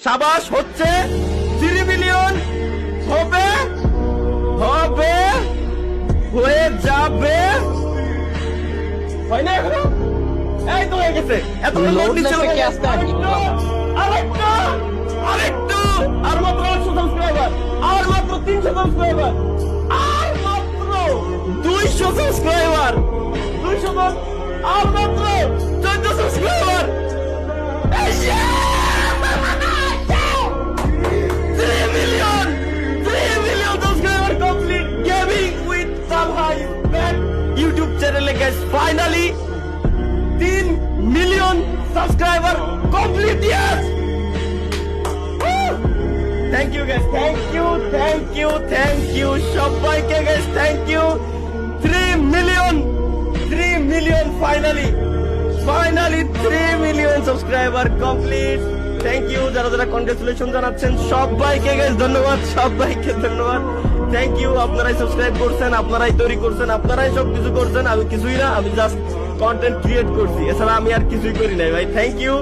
সাবাস, হচ্ছে 3 মিলিয়ন, হবে হবে হয়ে যাবে, হয় না এখনো? এই তো হয়ে গেছে। এত লোড নিচ্ছে লোডলেসে কি আসতে আর কি বুঝলাম না। আরেকটু আরেকটু আর মাত্র 100 সাবস্ক্রাইবার, আর মাত্র 300 সাবস্ক্রাইবার, আর মাত্র 200 সাবস্ক্রাইবার, 200 আর মাত্র 14 subscriber. 3 million! 3 million subscriber complete! Gaming with Salha is back! YouTube channel guys, finally 3 million subscriber complete, yes! Woo! Thank you guys, thank you, thank you, thank you, সবাইকে guys, thank you! 3 million finally! Finally 3 million subscriber complete! Thank you, যারা যারা congratulation জানাচ্ছেন সবাইকে guys ধন্যবাদ, সবাইকে ধন্যবাদ, thank you. আপনারাই subscribe করছেন, আপনারাই তৈরি করছেন, আপনারাই সবকিছু করছেন, আমি কিছুই না, আমি জাস্ট কন্টেন্ট ক্রিয়েট করছি, এছাড়া আমি আর কিছুই করি নাই ভাই। Thank you.